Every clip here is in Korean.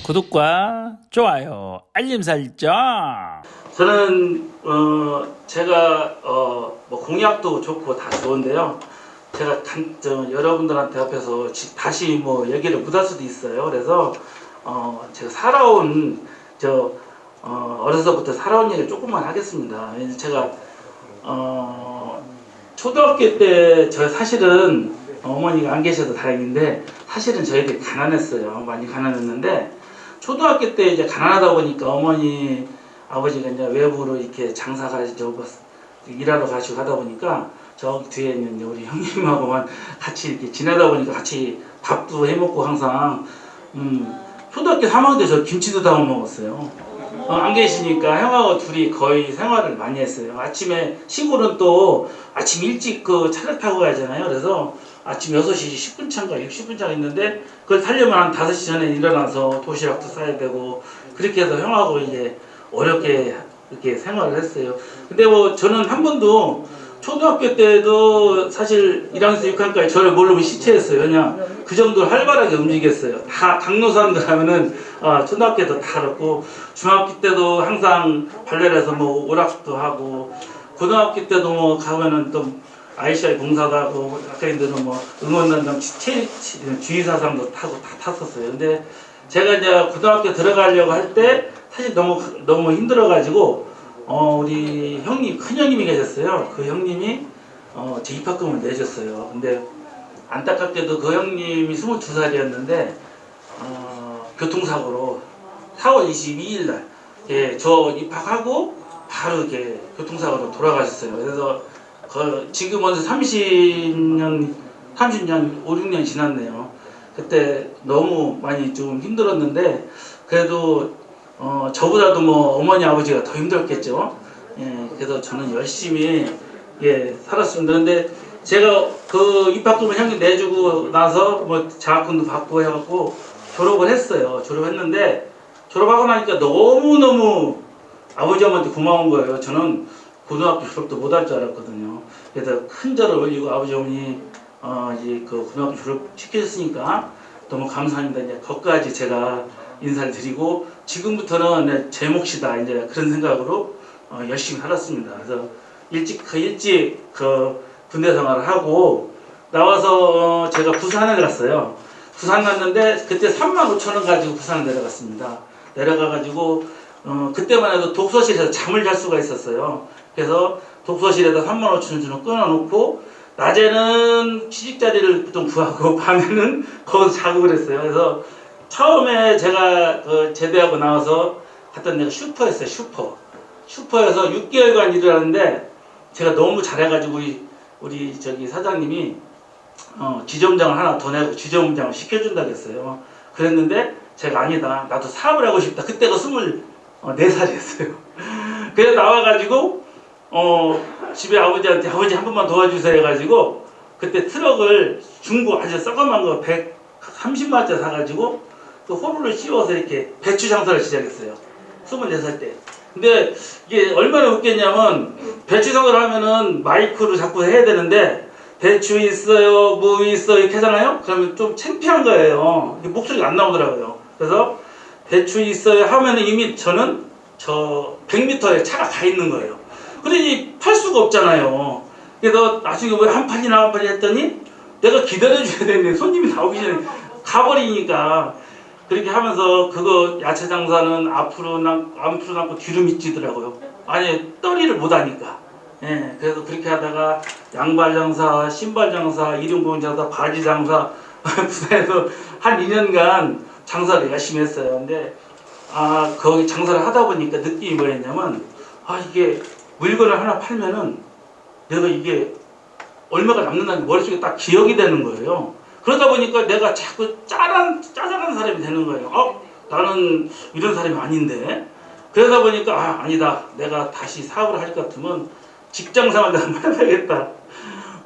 구독과 좋아요, 알림 설정. 저는 제가 뭐 공약도 좋고 다 좋은데요. 제가 여러분들한테 앞에서 다시 뭐 얘기를 못 할 수도 있어요. 그래서 제가 살아온 어려서부터 살아온 얘기를 조금만 하겠습니다. 제가 초등학교 때 저 사실은 어머니가 안 계셔서 다행인데 사실은 저희들이 가난했어요. 많이 가난했는데 초등학교 때 이제 가난하다 보니까 어머니 아버지가 이제 외부로 이렇게 장사가 일하러 가시고 하다 보니까 저 뒤에 있는 우리 형님하고만 같이 이렇게 지내다 보니까 같이 밥도 해 먹고 항상 초등학교 3학년 때 저 김치도 담아 먹었어요. 안 계시니까 형하고 둘이 거의 생활을 많이 했어요. 아침에 시골은 또 아침 일찍 그 차를 타고 가잖아요. 그래서 아침 6시 10분 차인가 60분 차가 있는데 그걸 타려면 한 5시 전에 일어나서 도시락도 싸야 되고 그렇게 해서 형하고 이제 어렵게 이렇게 생활을 했어요. 근데 뭐 저는 한 번도 초등학교 때도 사실 1학년에서 6학년까지 저를 모르면 시체였어요. 그냥 그 정도로 활발하게 움직였어요. 다 강로사람들 하면은 초등학교 때도 다 알았고 중학교 때도 항상 발레에서 뭐 오락도 하고 고등학교 때도 뭐 가면은 또 ICI 봉사도 하고 학생들은 뭐 응원단장 주의사상도 타고 다 탔었어요. 근데 제가 이제 고등학교 들어가려고 할 때 사실 너무 힘들어가지고 우리 형님 큰 형님이 계셨어요. 그 형님이 제 입학금을 내줬어요. 근데 안타깝게도 그 형님이 22살이었는데 교통사고로 4월 22일 날 저 입학하고 바로 이렇게 교통사고로 돌아가셨어요. 그래서 지금은 30년, 5, 6년 지났네요. 그때 너무 많이 좀 힘들었는데 그래도 저보다도 뭐 어머니 아버지가 더 힘들었겠죠. 예, 그래서 저는 열심히 살았습니다. 근데 제가 그 입학금을 형님 내주고 나서 뭐 장학금도 받고 해갖고 졸업을 했어요. 졸업했는데 졸업하고 나니까 너무너무 아버지 어머니한테 고마운 거예요. 저는 고등학교 졸업도 못 할 줄 알았거든요. 그래서 큰 절을 올리고 아버지 어머니 이제 그 고등학교 졸업 시켜줬으니까 너무 감사합니다. 이제 거기까지 제가 인사를 드리고 지금부터는 제 몫이다 이제 그런 생각으로 열심히 살았습니다. 그래서 일찍 군대 생활을 하고 나와서 제가 부산을 갔어요. 부산 갔는데 그때 35,000원 가지고 부산을 내려갔습니다. 내려가가지고 그때만 해도 독서실에서 잠을 잘 수가 있었어요. 그래서 독서실에다 35,000원 끊어놓고 낮에는 취직자리를 좀 구하고 밤에는 거기서 자고 그랬어요. 그래서 처음에 제가 제대하고 나와서 갔던 데가 슈퍼였어요. 슈퍼에서 6개월간 일을 하는데 제가 너무 잘해가지고 우리 저기 사장님이 지점장을 하나 더 내고 지점장을 시켜준다고 했어요. 그랬는데 제가 아니다. 나도 사업을 하고 싶다. 그때가 24살이었어요. 그래서 나와가지고 집에 아버지한테 아버지 한 번만 도와주세요 해가지고 그때 트럭을 중고 아주 썩어만 거 130만원짜리 사가지고 그 호루를 씌워서 이렇게 배추 장사를 시작했어요. 24살 때. 근데 이게 얼마나 웃겼냐면 배추 장사를 하면은 마이크로 자꾸 해야 되는데 배추 있어요, 무 있어요 이렇게 하잖아요. 그러면 좀 창피한 거예요. 목소리가 안 나오더라고요. 그래서 배추 있어요 하면은 이미 저는 저 100m에 차가 가 있는 거예요. 그러니 팔 수가 없잖아요. 그래서 나중에 왜 한 판이나 했더니 내가 기다려줘야 되는데 손님이 나오기 전에 가버리니까 그렇게 하면서 그거 야채 장사는 앞으로 남고 뒤로 미치더라고요. 아니 떨이를 못하니까. 예, 그래서 그렇게 하다가 양발 장사, 신발 장사, 일용공 장사, 바지 장사 부산에서 한 2년간 장사를 열심히 했어요. 근데 거기 장사를 하다 보니까 느낌이 뭐였냐면 이게 물건을 하나 팔면은 내가 이게 얼마가 남는다는 게 머릿속에 딱 기억이 되는 거예요. 그러다 보니까 내가 자꾸 짜잘한 사람이 되는 거예요. 나는 이런 사람이 아닌데. 그러다 보니까 아니다. 내가 다시 사업을 할 것 같으면 직장생활도 한번 해야겠다.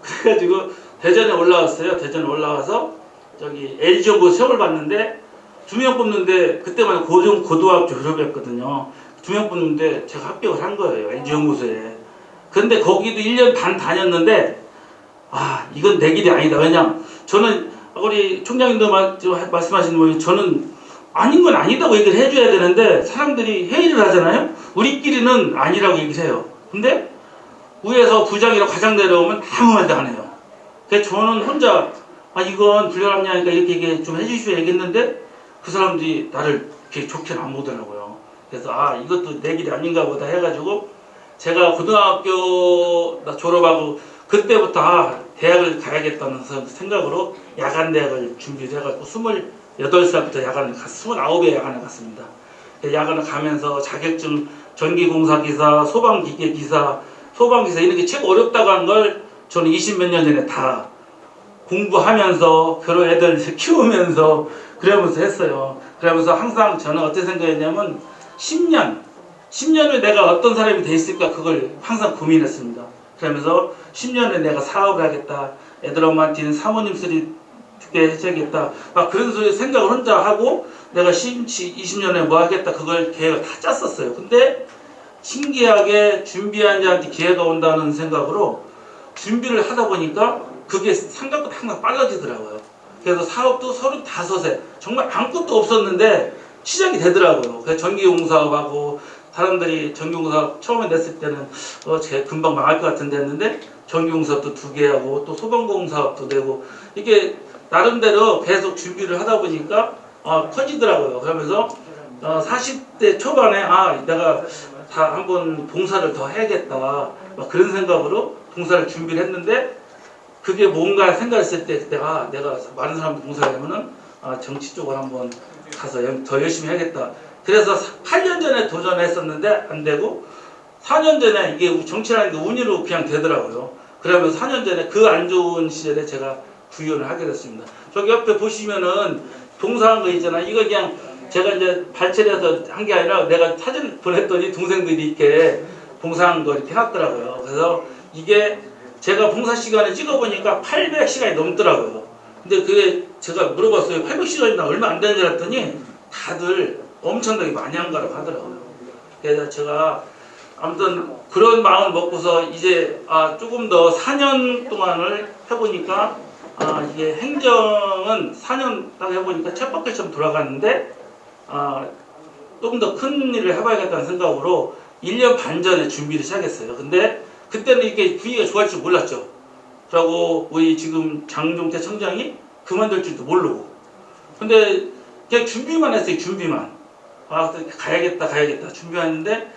그래가지고 대전에 올라왔어요. 대전에 올라와서 저기 LG연구 시험을 봤는데 2명 뽑는데 그때만 고등학교 졸업했거든요. 2명 뽑는데 제가 합격을 한 거예요. LG연구소에. 근데 거기도 1년 반 다녔는데 이건 내 길이 아니다. 왜냐 저는 우리 총장님도 말씀하신 분이 저는 아닌 건 아니다고 얘기를 해줘야 되는데 사람들이 회의를 하잖아요. 우리끼리는 아니라고 얘기를 해요. 근데 위에서 부장이랑 과장 내려오면 아무 말도 안 해요. 그래서 저는 혼자 이건 불결합냐니까 이렇게 얘기 좀 해주시오 얘기했는데 그 사람들이 나를 이렇게 좋게 안 보더라고요. 그래서 이것도 내 길이 아닌가 보다 해가지고 제가 고등학교 졸업하고 그때부터 대학을 가야겠다는 생각으로 야간 대학을 준비를 해가지고 28살부터 야간을 29에 야간을 갔습니다. 야간을 가면서 자격증 전기공사기사, 소방기계기사, 소방기사 이렇게 책 어렵다고 한 걸 저는 20몇 년 전에 다 공부하면서 결혼 애들 키우면서 그러면서 했어요. 그러면서 항상 저는 어떻게 생각했냐면 10년을 내가 어떤 사람이 돼 있을까 그걸 항상 고민했습니다. 그러면서 10년에 내가 사업을 하겠다. 애들 엄마한테는 사모님 소리 듣게 해줘야겠다. 막 그런 소리 생각을 혼자 하고 내가 20년에 뭐 하겠다. 그걸 계획을 다 짰었어요. 근데 신기하게 준비한 자한테 기회가 온다는 생각으로 준비를 하다 보니까 그게 생각보다 항상 빨라지더라고요. 그래서 사업도 35세 정말 아무것도 없었는데 시작이 되더라고요. 그래서 전기공사업하고 사람들이 전기공사업 처음에 냈을 때는 제 금방 망할 것 같은데 했는데 전기공사업도 2개 하고 또 소방공사업도 내고 이게 나름대로 계속 준비를 하다 보니까 커지더라고요. 그러면서 40대 초반에 내가 다 한번 봉사를 더 해야겠다 막 그런 생각으로 봉사를 준비를 했는데 그게 뭔가 생각했을 때 내가 많은 사람들 봉사를 하면은 정치 쪽으로 한번 가서 더 열심히 해야겠다. 그래서 8년 전에 도전했었는데 안 되고 4년 전에 이게 정치라는 게 운이로 그냥 되더라고요. 그러면서 4년 전에 그 안 좋은 시절에 제가 구의원을 하게 됐습니다. 저기 옆에 보시면은 봉사한 거 있잖아요. 이거 그냥 제가 이제 발췌해서 한 게 아니라 내가 사진 보냈더니 동생들이 이렇게 봉사한 거 이렇게 해놨더라고요. 그래서 이게 제가 봉사 시간을 찍어보니까 800시간이 넘더라고요. 근데 그게 제가 물어봤어요. 800시간이나 얼마 안 되는 줄 알았더니 다들 엄청나게 많이 한 거라고 하더라고요. 그래서 제가 아무튼 그런 마음을 먹고서 이제 조금 더 4년 동안을 해보니까 이게 행정은 4년 딱 해보니까 쳇바퀴처럼 돌아갔는데 좀 더 큰 일을 해봐야겠다는 생각으로 1년 반 전에 준비를 시작했어요. 근데 그때는 이게 분위기가 좋아할 줄 몰랐죠. 그러고 우리 지금 장종태 청장이 그만둘 줄도 모르고. 근데 그냥 준비만 했어요. 준비만. 가야겠다 준비했는데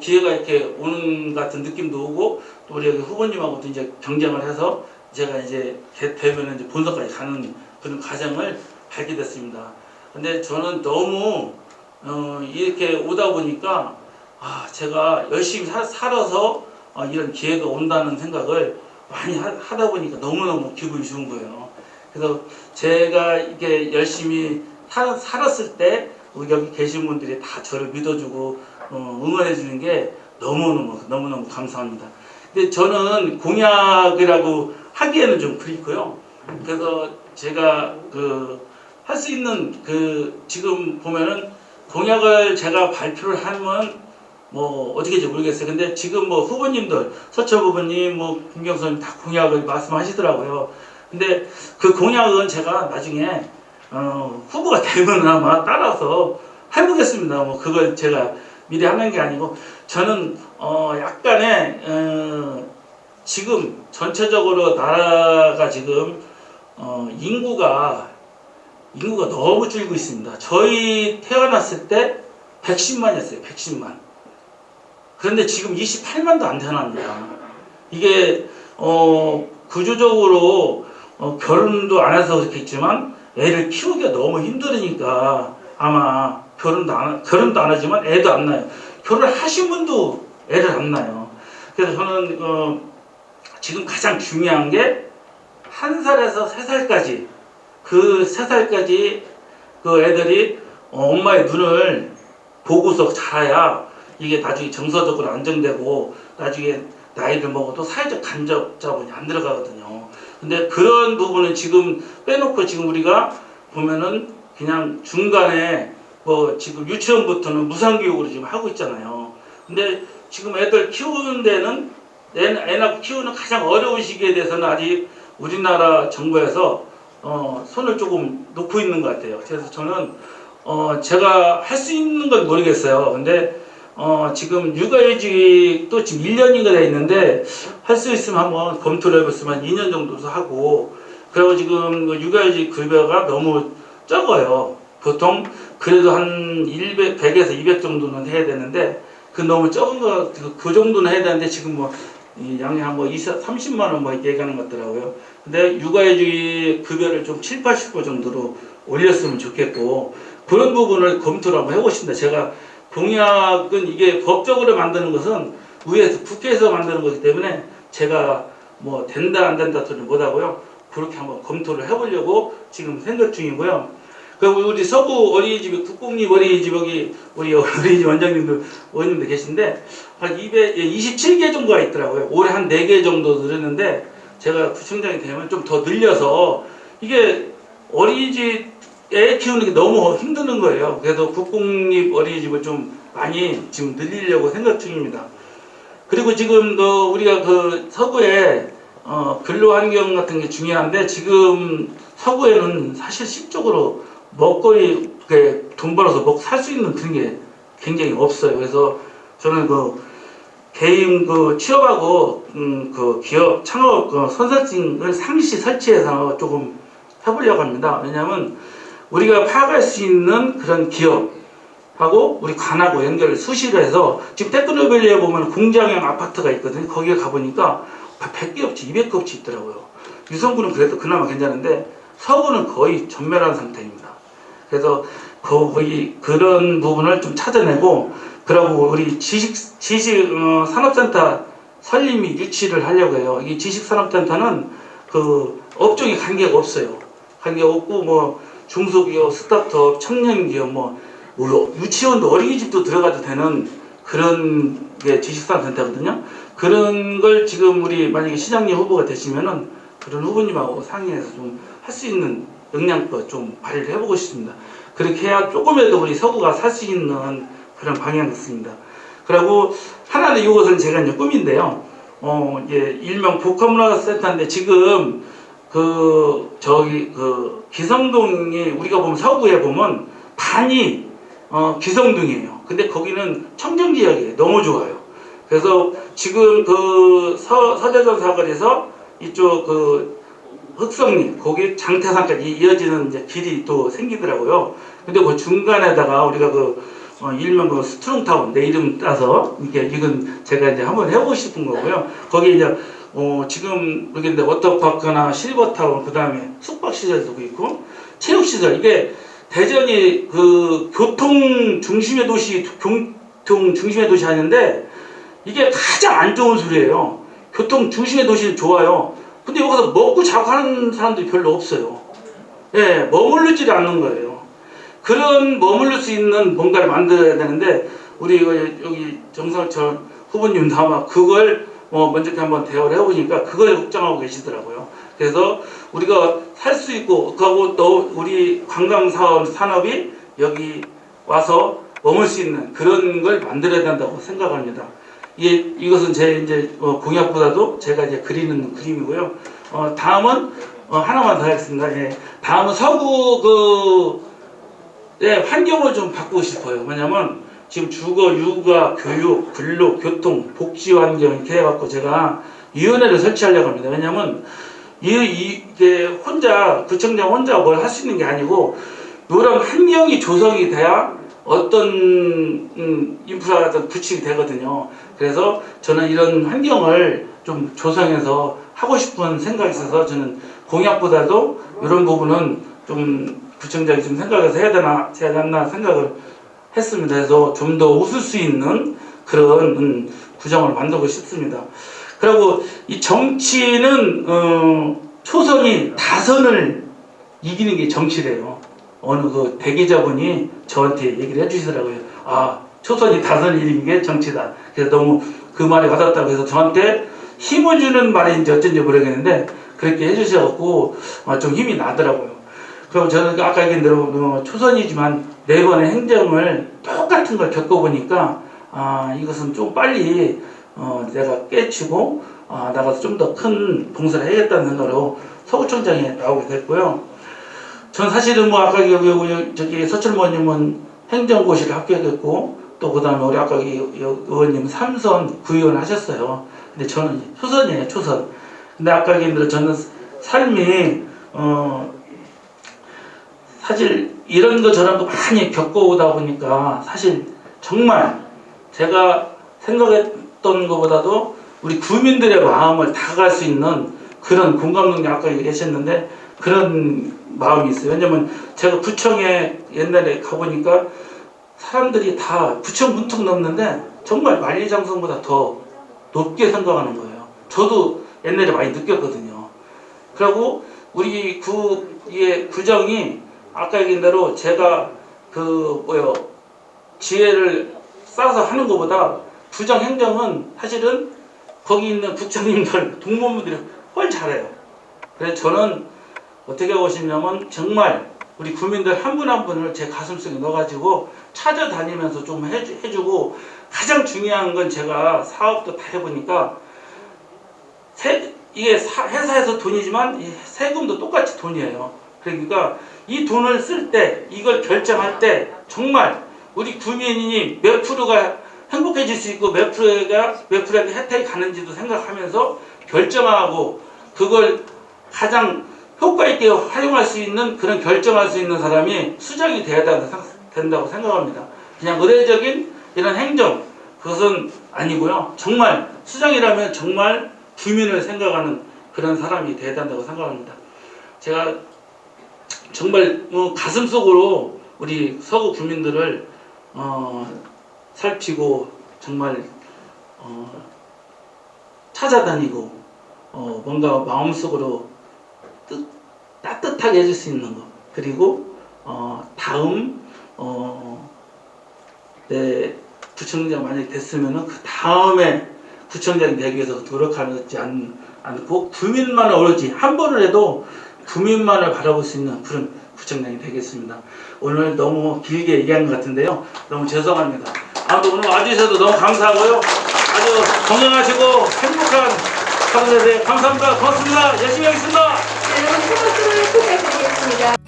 기회가 이렇게 오는 같은 느낌도 오고 또 우리 여기 후보님하고도 이제 경쟁을 해서 제가 이제 되면 이제 본선까지 가는 그런 과정을 밟게 됐습니다. 근데 저는 너무 이렇게 오다 보니까 제가 열심히 살아서 이런 기회가 온다는 생각을 많이 하다 보니까 너무너무 기분이 좋은 거예요. 그래서 제가 이렇게 열심히 살았을 때 여기 계신 분들이 다 저를 믿어주고 응원해 주는 게 너무너무 감사합니다. 근데 저는 공약이라고 하기에는 좀 그렇고요. 그래서 제가 할 수 있는 지금 보면은 공약을 제가 발표를 하면 뭐 어떻게 될지 모르겠어요. 근데 지금 뭐 후보님들 서철 후보님 김경선 다 공약을 말씀하시더라고요. 근데 그 공약은 제가 나중에 후보가 되면 아마 따라서 해보겠습니다. 그걸 제가 미리 하는 게 아니고 저는 약간의 지금 전체적으로 나라가 지금 인구가 너무 줄고 있습니다. 저희 태어났을 때 110만이었어요. 110만. 그런데 지금 28만도 안 태어납니다. 이게 구조적으로 결혼도 안 해서 그렇겠지만 애를 키우기가 너무 힘들으니까 아마 결혼도 안 하지만 애도 안 낳아요. 결혼하신 분도 애를 안 낳아요. 그래서 저는 지금 가장 중요한 게 1살에서 3살까지 그 3살까지 그 애들이 엄마의 눈을 보고서 자라야 이게 나중에 정서적으로 안정되고 나중에 나이를 먹어도 사회적 간접 자본이 안 들어가거든요. 근데 그런 부분은 지금 빼놓고 지금 우리가 보면은 그냥 중간에 지금 유치원부터는 무상교육으로 지금 하고 있잖아요. 근데 지금 애들 키우는 데는 애 낳고 키우는 가장 어려운 시기에 대해서는 아직 우리나라 정부에서 손을 조금 놓고 있는 것 같아요. 그래서 저는 제가 할 수 있는 건 모르겠어요. 근데 지금 육아휴직도 지금 1년인가 돼 있는데 할 수 있으면 한번 검토를 해봤으면 2년 정도 하고, 그리고 지금 그 육아휴직 급여가 너무 적어요. 보통 그래도 한 100에서 200 정도는 해야 되는데 그 너무 적은 거 그 정도는 해야 되는데 지금 뭐 양이 한 뭐 30만 원 뭐 얘기하는 것 같더라고요. 근데 육아휴직 급여를 좀 7, 80% 정도로 올렸으면 좋겠고, 그런 부분을 검토를 한번 해보십니다. 제가 공약은 이게 법적으로 만드는 것은 위에서 국회에서 만드는 거기 때문에 제가 뭐 된다 안 된다 소리 못하고요. 그렇게 한번 검토를 해보려고 지금 생각 중이고요. 그리고 우리 서구 어린이집, 국공립 어린이집 여기 우리 어린이집 원장님들 원님들 계신데 한 27개 정도가 있더라고요. 올해 한 4개 정도 늘었는데 제가 구청장이 되면 좀 더 늘려서, 이게 어린이집 애 키우는 게 너무 힘드는 거예요. 그래서 국공립 어린이집을 좀 많이 지금 늘리려고 생각 중입니다. 그리고 지금 우리가 그 서구에 근로 환경 같은 게 중요한데, 지금 서구에는 사실 실적으로 먹거리 돈 벌어서 살 수 있는 그런 게 굉장히 없어요. 그래서 저는 개인 취업하고 그 기업 창업 컨설팅을 상시 설치해서 조금 해보려고 합니다. 왜냐하면 우리가 파악할 수 있는 그런 기업하고 우리 관하고 연결을 수시로 해서, 지금 테크노밸리에 보면 공장형 아파트가 있거든요. 거기에 가보니까 100개 업체, 200개 업체 있더라고요. 유성구는 그래도 그나마 괜찮은데 서구는 거의 전멸한 상태입니다. 그래서 거기 그런 부분을 좀 찾아내고, 그리고 우리 산업센터 설립 및 유치를 하려고 해요. 이 지식산업센터는 그 업종에 관계가 없어요. 관계가 없고 뭐 중소기업, 스타트업, 청년기업, 뭐 유치원도 어린이집도 들어가도 되는 그런 게 지식산업센터거든요. 그런 걸 지금 우리 만약에 시장님 후보가 되시면은 그런 후보님하고 상의해서 좀 할 수 있는 역량껏 좀 발휘를 해보고 싶습니다. 그렇게 해야 조금이라도 우리 서구가 살 수 있는 그런 방향이 있습니다. 그리고 하나는 이것은 제가 이제 꿈인데요. 일명 복합문화센터인데 지금 기성동이 우리가 보면 서구에 보면 반이 기성동이에요. 근데 거기는 청정지역이에요. 너무 좋아요. 그래서 지금 서대전 사거리에서 이쪽 흑성리 거기 장태산까지 이어지는 이제 길이 또 생기더라고요. 근데 그 중간에다가 우리가 일명 스트롱타운 내 이름 따서 이건 제가 이제 한번 해보고 싶은 거고요. 거기 이제 지금 여기 이제 워터파크나 실버타운, 그 다음에 숙박시설도 있고 체육시설, 이게 대전이 교통 중심의 도시 하는데 이게 가장 안 좋은 소리예요. 교통 중심의 도시는 좋아요. 근데 여기서 먹고 자고 하는 사람들이 별로 없어요. 예, 머무르지 않는 거예요. 그런 머무를 수 있는 뭔가를 만들어야 되는데, 우리 여기 정상철 후보님도 아마 그걸 먼저 한번 대화를 해보니까 그걸 걱정하고 계시더라고요. 그래서 우리가 살 수 있고, 그하고 또 우리 관광산업이 여기 와서 머물 수 있는 그런 걸 만들어야 된다고 생각합니다. 이것은 제 이제 공약보다도 제가 이제 그리는 그림이고요. 다음은 하나만 더 하겠습니다. 예. 다음은 서구 환경을 좀 바꾸고 싶어요. 왜냐면 지금 주거, 육아, 교육, 근로, 교통, 복지 환경 이렇게 해갖고 제가 위원회를 설치하려고 합니다. 왜냐면 이게 구청장 혼자 뭘 할 수 있는 게 아니고, 이런 환경이 조성이 돼야 어떤 인프라가 구축이 되거든요. 그래서 저는 이런 환경을 좀 조성해서 하고 싶은 생각이 있어서, 저는 공약보다도 이런 부분은 좀 구청장이 좀 생각해서 해야 되나 생각을 했습니다. 그래서 좀 더 웃을 수 있는 그런 구정을 만들고 싶습니다. 그리고 이 정치는 초선이 다선을 이기는 게 정치래요. 어느 대기자분이 저한테 얘기를 해주시더라고요. 초선이 다선을 이기는 게 정치다. 그래서 너무 그 말이 와닿다고 해서 저한테 힘을 주는 말인지 어쩐지 모르겠는데 그렇게 해주셔갖고 좀 힘이 나더라고요. 그리고 저는 아까 얘기한 대로 초선이지만 4번의 행정을 똑같은 걸 겪어보니까 이것은 좀 빨리 내가 깨치고 나가서 좀 더 큰 봉사를 해야겠다는 생각으로 서구청장에 나오게 됐고요. 전 사실은 뭐 아까 여기 저기 서철모님은 행정고시를 합격했고 또 그다음에 우리 아까 의원님은 삼선 구의원 하셨어요. 근데 저는 초선이에요, 초선. 근데 아까 얘기한 저는 삶이 사실 이런 거 저런 거 많이 겪어오다 보니까 사실 정말 제가 생각했던 것보다도 우리 구민들의 마음을 다가갈 수 있는 그런 공감 능력 아까 얘기하셨는데 그런 마음이 있어요. 왜냐면 제가 구청에 옛날에 가보니까 사람들이 다 구청 문턱 넘는데 정말 만리장성보다 더 높게 생각하는 거예요. 저도 옛날에 많이 느꼈거든요. 그리고 우리 구정이 아까 얘기한 대로 제가 지혜를 쌓아서 하는 것보다 구정 행정은 사실은 거기 있는 국장님들, 동무분들이 훨씬 잘해요. 그래서 저는 어떻게 하고 싶냐면 정말 우리 구민들 한 분 한 분을 제 가슴속에 넣어가지고 찾아다니면서 좀 해주고 가장 중요한 건 제가 사업도 다 해보니까 이게 회사에서 돈이지만 세금도 똑같이 돈이에요. 그러니까 이 돈을 쓸 때 이걸 결정할 때 정말 우리 구민이 몇 프로가 행복해질 수 있고 몇 프로에게 혜택이 가는지도 생각하면서 결정하고 그걸 가장 효과 있게 활용할 수 있는 그런 결정할 수 있는 사람이 수장이 돼야 된다고 생각합니다. 그냥 의례적인 이런 행정 그것은 아니고요. 정말 수장이라면 정말 주민을 생각하는 그런 사람이 돼야 된다고 생각합니다. 제가 정말 가슴속으로 우리 서구 구민들을 살피고 정말 찾아다니고 뭔가 마음속으로 따뜻하게 해줄 수 있는 것 그리고 다음 내 구청장 만약에 됐으면은 그 다음에 구청장이 되기 위해서 노력하지 않고 구민만을 오로지 한 번을 해도 구민만을 바라볼 수 있는 그런 구청장이 되겠습니다. 오늘 너무 길게 얘기한 것 같은데요. 너무 죄송합니다. 아무튼 오늘 와주셔서 너무 감사하고요. 아주 건강하시고 행복한 하루 되세요. 감사합니다. 고맙습니다. 열심히 하겠습니다. 네, 여러분, 토마토를 소개해드리겠습니다.